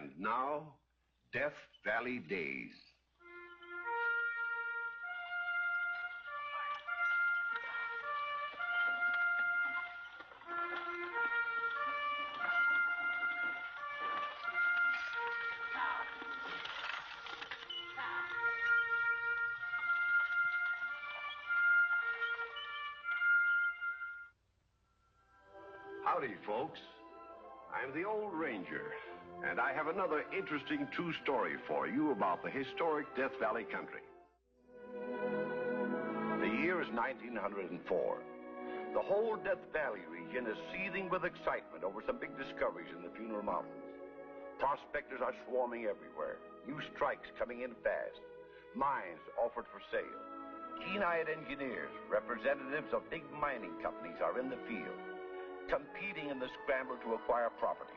And now, Death Valley Days. Howdy, folks. I'm the Old Ranger, and I have another interesting true story for you about the historic Death Valley country. The year is 1904. The whole Death Valley region is seething with excitement over some big discoveries in the Funeral Mountains. Prospectors are swarming everywhere. New strikes coming in fast. Mines offered for sale. Keen-eyed engineers, representatives of big mining companies are in the field, competing in the scramble to acquire properties.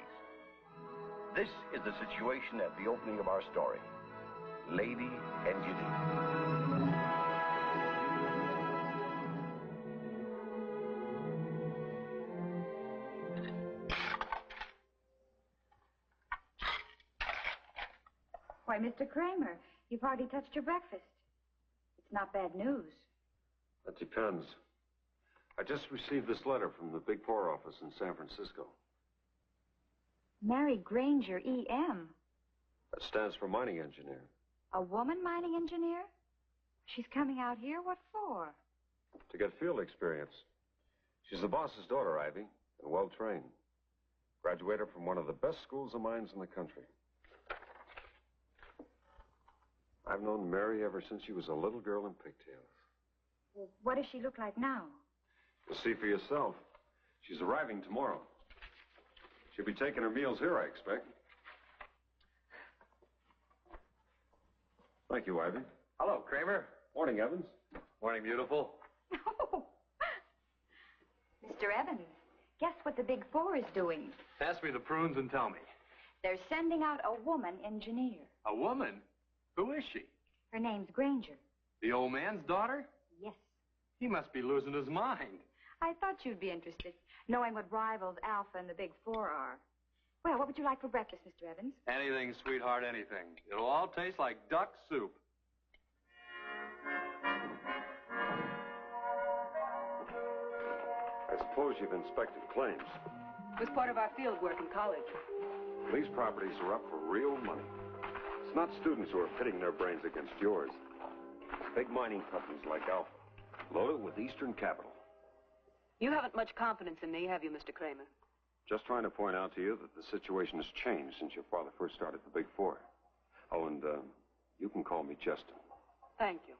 This is the situation at the opening of our story. Lady Engineer. Why, Mr. Kramer, you've hardly touched your breakfast. It's not bad news. That depends. I just received this letter from the Big Four office in San Francisco. Mary Granger, E.M. That stands for mining engineer. A woman mining engineer? She's coming out here? What for? To get field experience. She's the boss's daughter, Ivy, and well-trained. Graduated from one of the best schools of mines in the country. I've known Mary ever since she was a little girl in pigtails. Well, what does she look like now? You'll see for yourself. She's arriving tomorrow. She'll be taking her meals here, I expect. Thank you, Ivy. Hello, Kramer. Morning, Evans. Morning, beautiful. Oh. Mr. Evans, guess what the Big Four is doing? Pass me the prunes and tell me. They're sending out a woman engineer. A woman? Who is she? Her name's Granger. The old man's daughter? Yes. He must be losing his mind. I thought you'd be interested, knowing what rivals Alpha and the Big Four are. Well, what would you like for breakfast, Mr. Evans? Anything, sweetheart, anything. It'll all taste like duck soup. I suppose you've inspected claims. It was part of our field work in college. These properties are up for real money. It's not students who are pitting their brains against yours. It's big mining companies like Alpha, loaded with Eastern capital. You haven't much confidence in me, have you, Mr. Kramer? Just trying to point out to you that the situation has changed since your father first started the Big Four. Oh, and you can call me Justin. Thank you.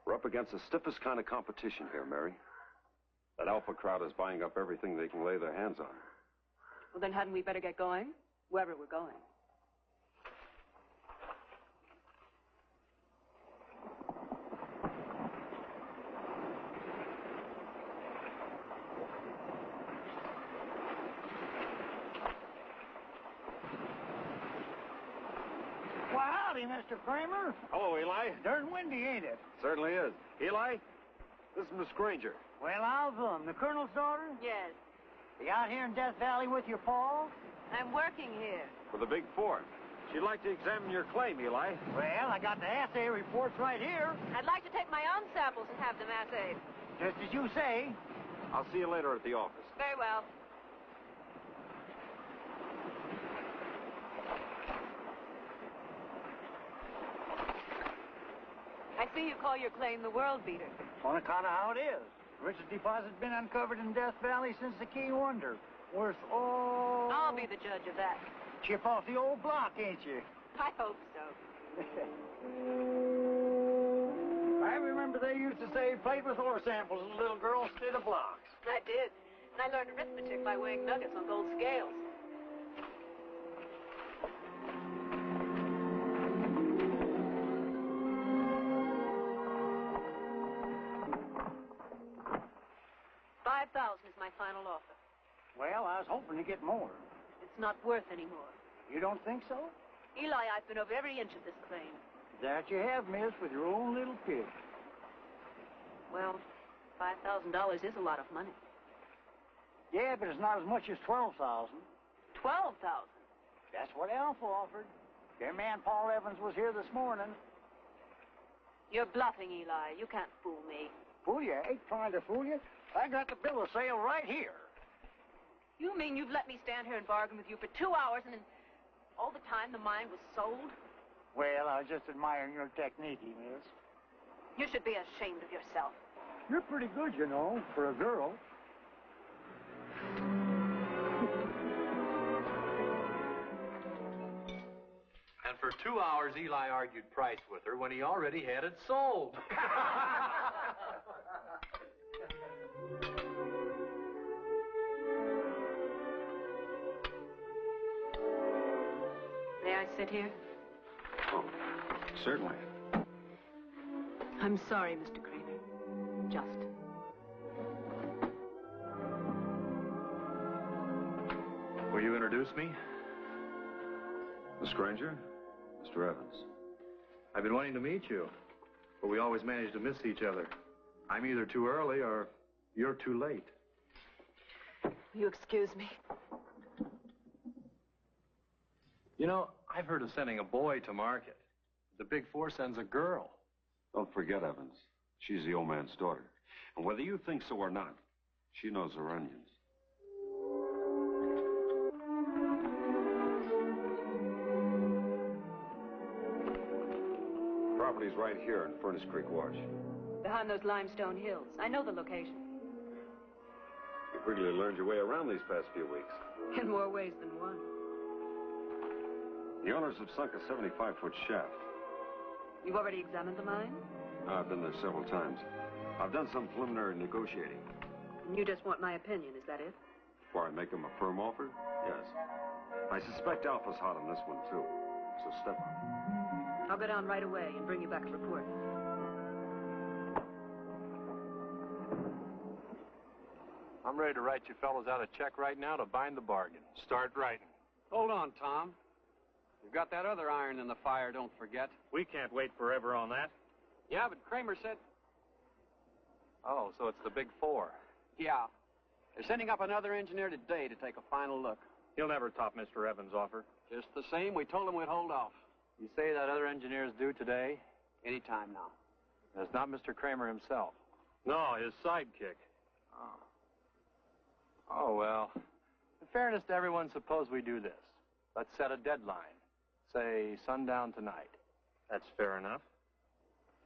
We're up against the stiffest kind of competition here, Mary. That Alpha crowd is buying up everything they can lay their hands on. Well, then hadn't we better get going? Wherever we're going. Well, howdy, Mr. Kramer. Hello, Eli. Darn windy, ain't it? Certainly is. Eli, this is Miss Granger. Well, Alva, the colonel's daughter? Yes. You out here in Death Valley with your pa? I'm working here. For the Big Four. She'd like to examine your claim, Eli. Well, I got the assay reports right here. I'd like to take my own samples and have them assayed. Just as you say. I'll see you later at the office. Very well. I see you call your claim the world beater. On account of how it is. Richest deposit's been uncovered in Death Valley since the Key Wonder. Worth all... I'll be the judge of that. Chip off the old block, ain't you? I hope so. I remember they used to say plate with ore samples and little girls instead of blocks. I did. And I learned arithmetic by weighing nuggets on gold scales. $5,000 is my final offer. Well, I was hoping to get more. It's not worth any more. You don't think so? Eli, I've been over every inch of this claim. That you have, miss, with your own little pig. Well, $5,000 is a lot of money. Yeah, but it's not as much as $12,000. $12,000? That's what Alpha offered. Their man Paul Evans was here this morning. You're bluffing, Eli. You can't fool me. Fool you? I ain't trying to fool you. I got the bill of sale right here. You mean you've let me stand here and bargain with you for 2 hours and all the time the mine was sold? Well, I was just admiring your technique, miss. You should be ashamed of yourself. You're pretty good, you know, for a girl. And for 2 hours, Eli argued price with her when he already had it sold. May I sit here? Oh, certainly. I'm sorry, Mr. Kramer. Just. Will you introduce me? The stranger? Mr. Evans. I've been wanting to meet you, but we always manage to miss each other. I'm either too early or you're too late. Will you excuse me? You know, I've heard of sending a boy to market. The Big Four sends a girl. Don't forget, Evans. She's the old man's daughter. And whether you think so or not, she knows her onions. Property's right here in Furnace Creek Wash. Behind those limestone hills. I know the location. You've really learned your way around these past few weeks. In more ways than one. The owners have sunk a 75-foot shaft. You've already examined the mine? I've been there several times. I've done some preliminary negotiating. And you just want my opinion, is that it? Before I make them a firm offer? Yes. I suspect Alpha's hot on this one, too. So step on. I'll go down right away and bring you back a report. I'm ready to write you fellows out a check right now to bind the bargain. Start writing. Hold on, Tom. You've got that other iron in the fire, don't forget. We can't wait forever on that. Yeah, but Kramer said... Oh, so it's the Big Four. Yeah. They're sending up another engineer today to take a final look. He'll never top Mr. Evans' offer. Just the same, we told him we'd hold off. You say that other engineer's due today? Any time now. That's not Mr. Kramer himself. No, his sidekick. Oh, well. In fairness to everyone, suppose we do this. Let's set a deadline. Say sundown tonight. That's fair enough.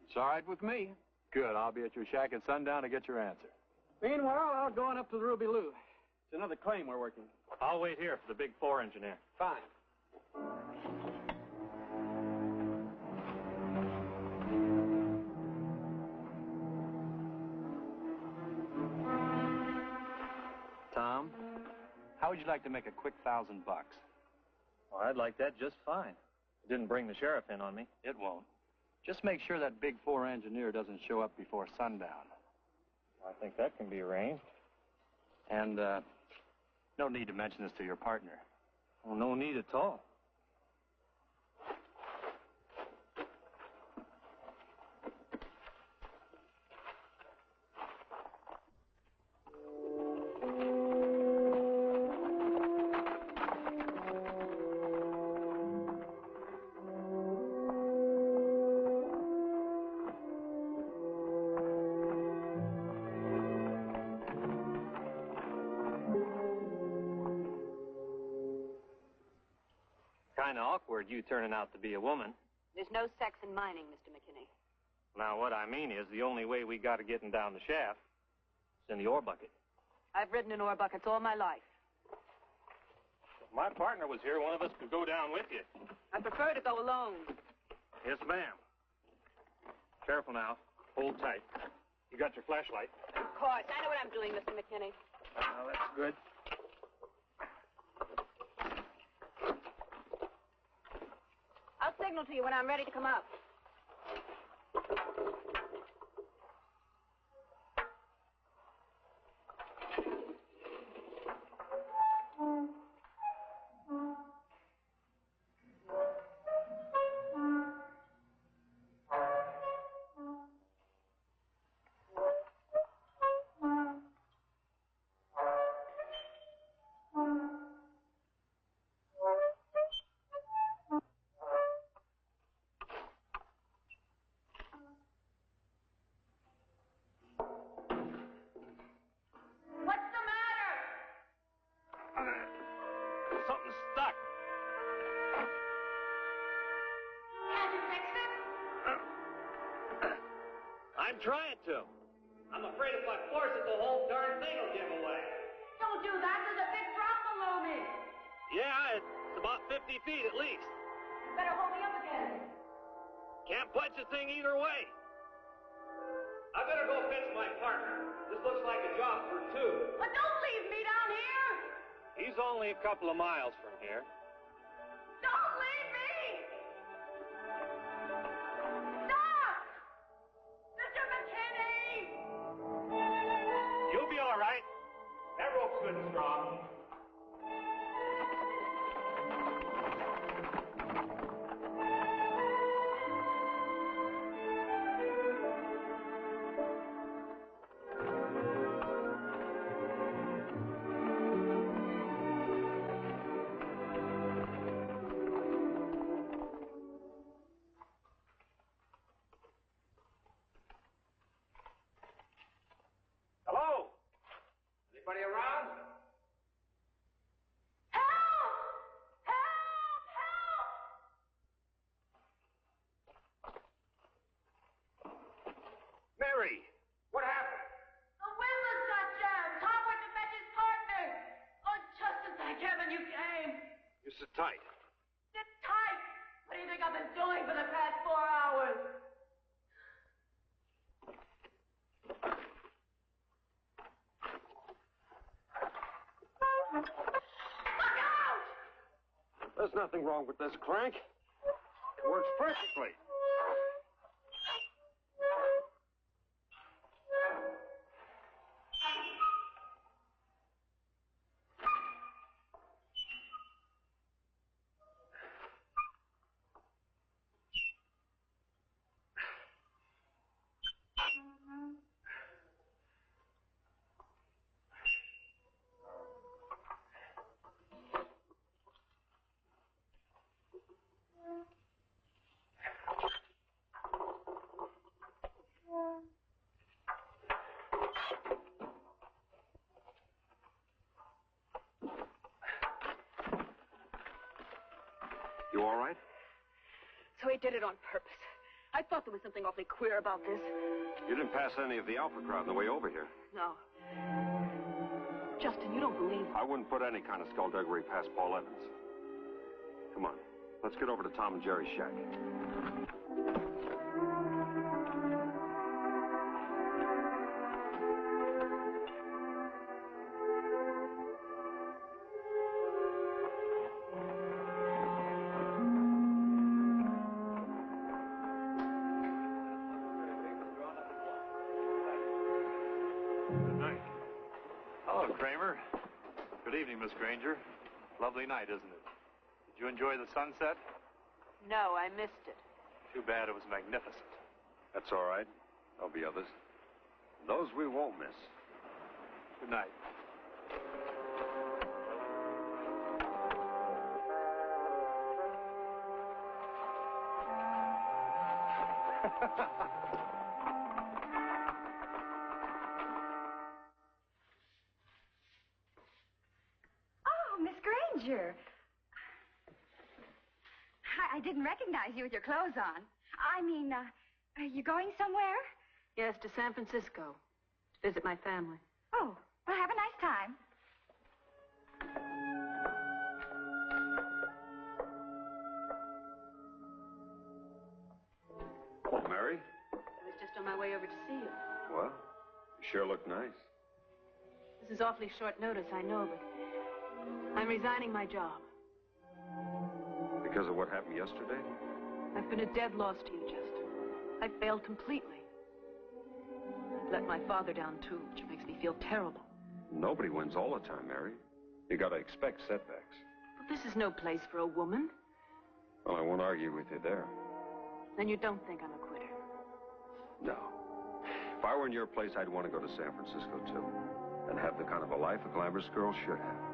It's all right with me. Good. I'll be at your shack at sundown to get your answer. Meanwhile, I'll go on up to the Ruby Lou. It's another claim we're working. I'll wait here for the Big Four engineer. Fine. Tom, how would you like to make a quick $1,000? Well, I'd like that just fine. It didn't bring the sheriff in on me. It won't. Just make sure that Big Four engineer doesn't show up before sundown. I think that can be arranged. And, no need to mention this to your partner. Well, no need at all. Kind of awkward, you turning out to be a woman. There's no sex in mining, Mr. McKinney. Now, what I mean is the only way we got to getting down the shaft is in the ore bucket. I've ridden in ore buckets all my life. If my partner was here, one of us could go down with you. I prefer to go alone. Yes, ma'am. Careful now. Hold tight. You got your flashlight? Of course. I know what I'm doing, Mr. McKinney. Oh, that's good. I'll signal to you when I'm ready to come up. Something's stuck. Can't you fix it? I'm trying to. I'm afraid if I force it, the whole darn thing will give away. Don't do that. There's a big drop below me. Yeah, it's about 50 feet at least. Better hold me up again. Can't punch the thing either way. I better go fetch my partner. This looks like a job for two. But don't leave me down here. He's only a couple of miles from here. Don't leave me. Stop! Mr. McKinney! You'll be all right. That rope's good and strong. Hello? Anybody around? Help! Help! Help! Mary, what happened? The windows got jammed. Tom went to fetch his partner. Oh, just to thank heaven you came. You sit tight. Sit tight. What do you think I've been doing for the past 4 hours? Look out! There's nothing wrong with this crank. It works perfectly. You all right? So he did it on purpose. I thought there was something awfully queer about this. You didn't pass any of the Alpha crowd on the way over here. No. Justin, you don't believe I wouldn't put any kind of skullduggery past Paul Evans. Come on, let's get over to Tom and Jerry's shack. Good night. Hello, Kramer. Good evening, Miss Granger. Lovely night, isn't it? Did you enjoy the sunset? No, I missed it. Too bad it was magnificent. That's all right. There'll be others. Those we won't miss. Good night. Oh, Miss Granger. I didn't recognize you with your clothes on. I mean, are you going somewhere? Yes, to San Francisco. To visit my family. Oh, well, have a nice time. Mary? I was just on my way over to see you. Well, you sure look nice. This is awfully short notice, I know, but I'm resigning my job. Because of what happened yesterday? I've been a dead loss to you, Justin. I failed completely. I've let my father down, too, which makes me feel terrible. Nobody wins all the time, Mary. You gotta expect setbacks. But this is no place for a woman. Well, I won't argue with you there. Then you don't think I'm a quitter. No. If I were in your place, I'd want to go to San Francisco, too. And have the kind of a life a glamorous girl should have.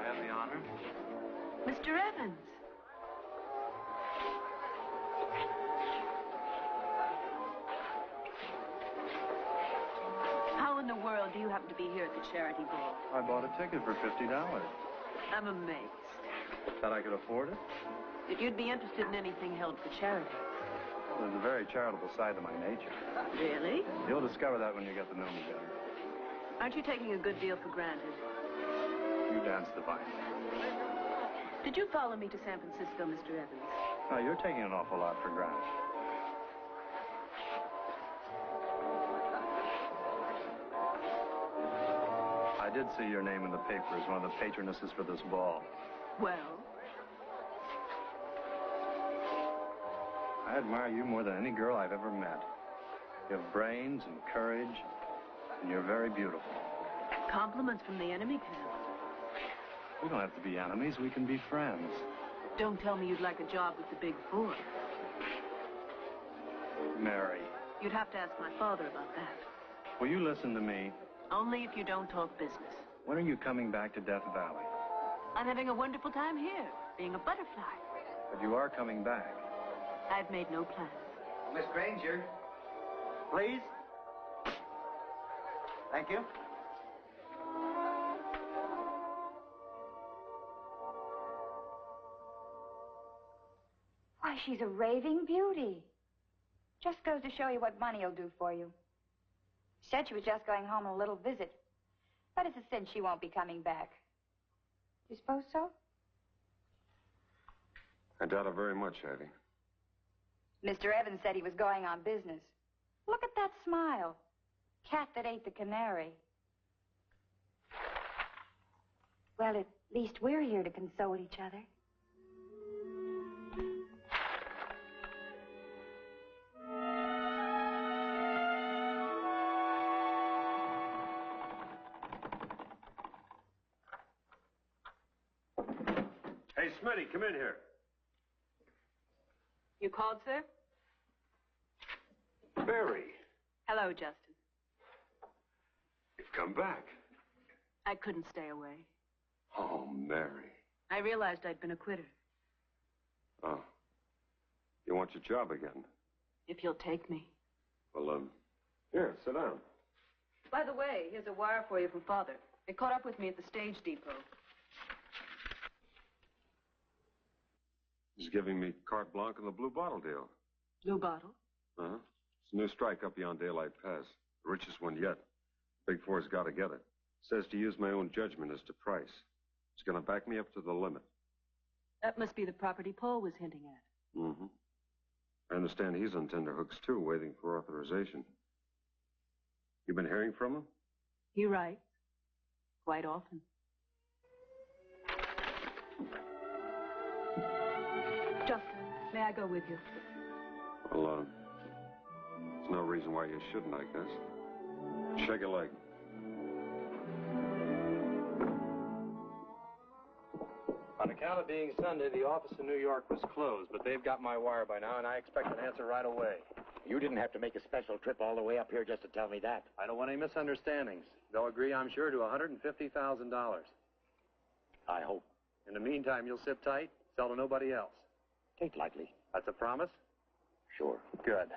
have the honor? Mr. Evans. How in the world do you happen to be here at the charity ball? I bought a ticket for $50. I'm amazed. Thought I could afford it? That you'd be interested in anything held for charity. Well, there's a very charitable side to my nature. Really? You'll discover that when you get to know me better. Aren't you taking a good deal for granted? You dance divine. Did you follow me to San Francisco, Mr. Evans? No, you're taking an awful lot for granted. I did see your name in the paper as one of the patronesses for this ball. Well? I admire you more than any girl I've ever met. You have brains and courage, and you're very beautiful. Compliments from the enemy camp. We don't have to be enemies. We can be friends. Don't tell me you'd like a job with the Big Four. Mary. You'd have to ask my father about that. Will you listen to me? Only if you don't talk business. When are you coming back to Death Valley? I'm having a wonderful time here, being a butterfly. But you are coming back. I've made no plans. Miss Granger, please. Thank you. Why, she's a raving beauty. Just goes to show you what money will do for you. Said she was just going home on a little visit. But it's a sin she won't be coming back. You suppose so? I doubt it very much, Ivy. Mr. Evans said he was going on business. Look at that smile. Cat that ate the canary. Well, at least we're here to console each other. Hey, Smitty, come in here. You called, sir? Mary, Hello, Justin. you've come back. I couldn't stay away. Oh, Mary. I realized I'd been a quitter. Oh. You want your job again? If you'll take me. Well, here, sit down. By the way, here's a wire for you from Father. They caught up with me at the stage depot. He's giving me carte blanche on the blue bottle deal. Blue bottle? Uh-huh. It's a new strike up beyond Daylight Pass. The richest one yet. Big Four's got to get it. Says to use my own judgment as to price. It's going to back me up to the limit. That must be the property Paul was hinting at. Mm-hmm. I understand he's on tenterhooks, too, waiting for authorization. You been hearing from him? He writes. Quite often. Justin, may I go with you? Well, there's no reason why you shouldn't, I guess. Shake a leg. On account of being Sunday, the office in New York was closed, but they've got my wire by now, and I expect an answer right away. You didn't have to make a special trip all the way up here just to tell me that. I don't want any misunderstandings. They'll agree, I'm sure, to $150,000. I hope. In the meantime, you'll sit tight, sell to nobody else. Tain't likely. That's a promise? Sure. Good.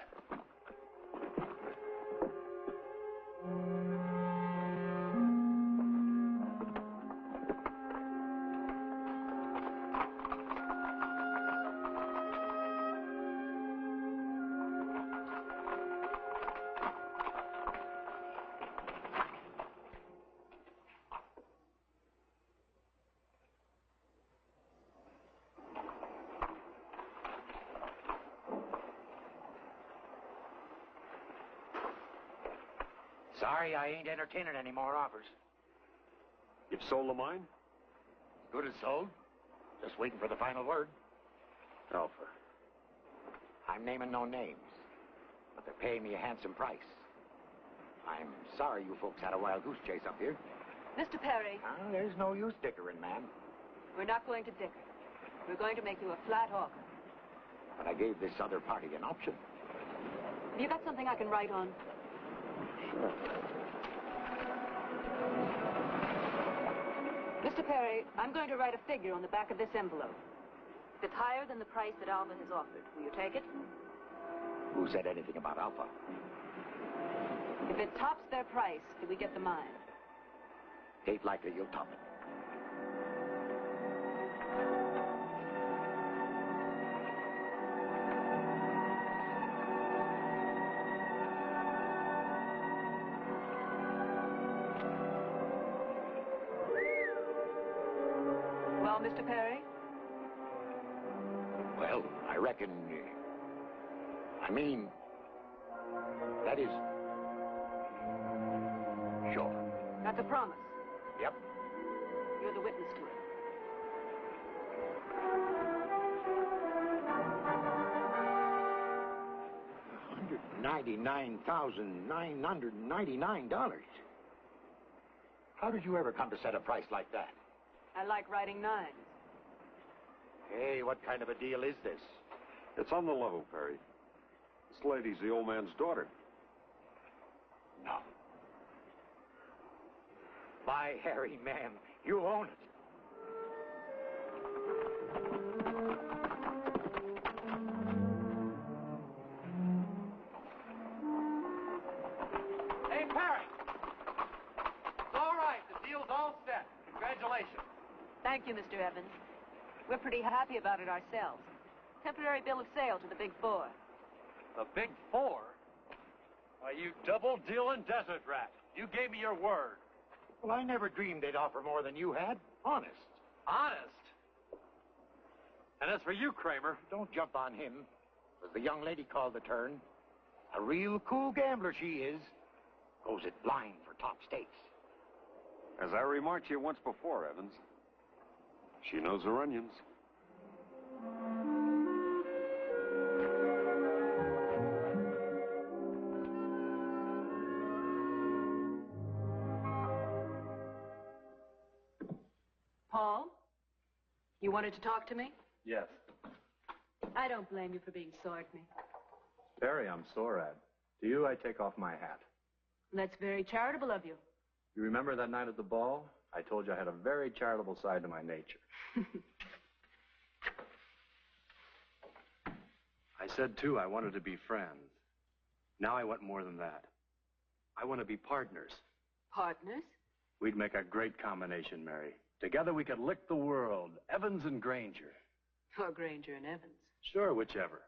Sorry, I ain't entertaining any more offers. You've sold the mine? Good as sold. Just waiting for the final word. Alpha. I'm naming no names, but they're paying me a handsome price. I'm sorry you folks had a wild goose chase up here. Mr. Perry, There's no use dickering, ma'am. we're not going to dicker. We're going to make you a flat offer. But I gave this other party an option. Have you got something I can write on? Sure. Mr. Perry, I'm going to write a figure on the back of this envelope. If it's higher than the price that Alva has offered, will you take it? Who said anything about Alpha? If it tops their price, do we get the mine? Ain't likely you'll top it. Well, Mr. Perry? Well, I reckon... that is... Sure. That's a promise. Yep. You're the witness to it. $199,999. How did you ever come to set a price like that? I like writing nines. Hey, what kind of a deal is this? It's on the level, Perry. This lady's the old man's daughter. No. By Harry, ma'am, you own it. Hey, Perry! It's all right. The deal's all set. Congratulations. Thank you, Mr. Evans. We're pretty happy about it ourselves. Temporary bill of sale to the Big Four. The Big Four? Why, you double-dealing desert rat. You gave me your word. Well, I never dreamed they'd offer more than you had. Honest. Honest? And as for you, Kramer... Don't jump on him. As the young lady called the turn. A real cool gambler she is. Goes it blind for top stakes. As I remarked to you once before, Evans, she knows her onions. Paul? You wanted to talk to me? Yes. I don't blame you for being sore at me. Perry, I'm sore at. To you, I take off my hat. That's very charitable of you. You remember that night at the ball? I told you I had a very charitable side to my nature. I said, too, I wanted to be friends. Now I want more than that. I want to be partners. Partners? We'd make a great combination, Mary. Together we could lick the world, Evans and Granger. Or Granger and Evans. Sure, whichever.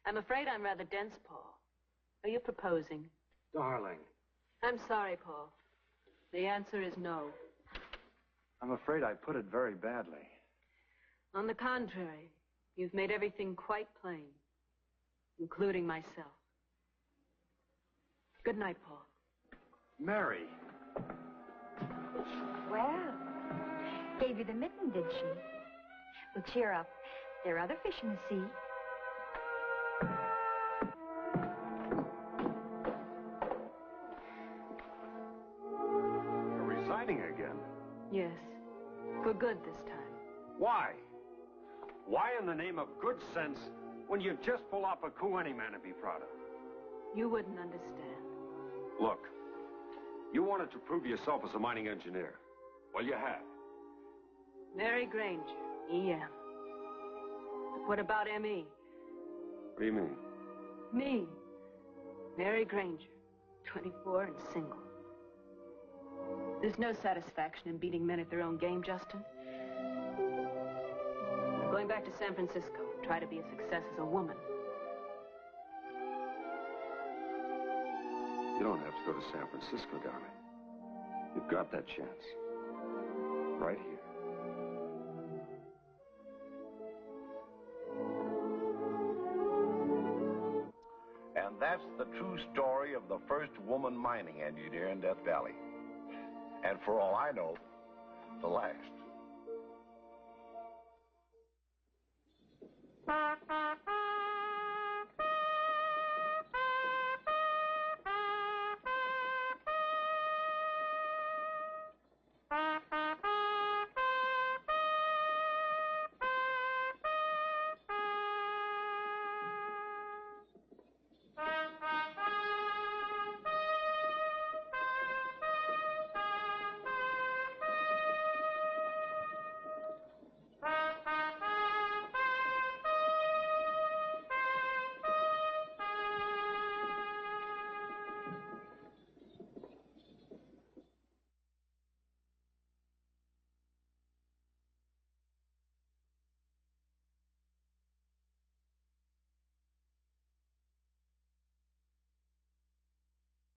I'm afraid I'm rather dense, Paul. Are you proposing? Darling. I'm sorry, Paul. The answer is no. I'm afraid I put it very badly. On the contrary, you've made everything quite plain, including myself. Good night, Paul. Mary. Well, gave you the mitten, did she? Well, cheer up. There are other fish in the sea. You're resigning again. Yes. For good this time. Why? Why in the name of good sense when you just pull off a coup any man would be proud of? You wouldn't understand. Look, you wanted to prove yourself as a mining engineer. Well, you have. Mary Granger, E.M. But what about M.E.? What do you mean? Me. Mary Granger, 24 and single. There's no satisfaction in beating men at their own game, Justin. I'm going back to San Francisco to try to be a success as a woman. You don't have to go to San Francisco, darling. You've got that chance. Right here. And that's the true story of the first woman mining engineer in Death Valley. And for all I know, the last.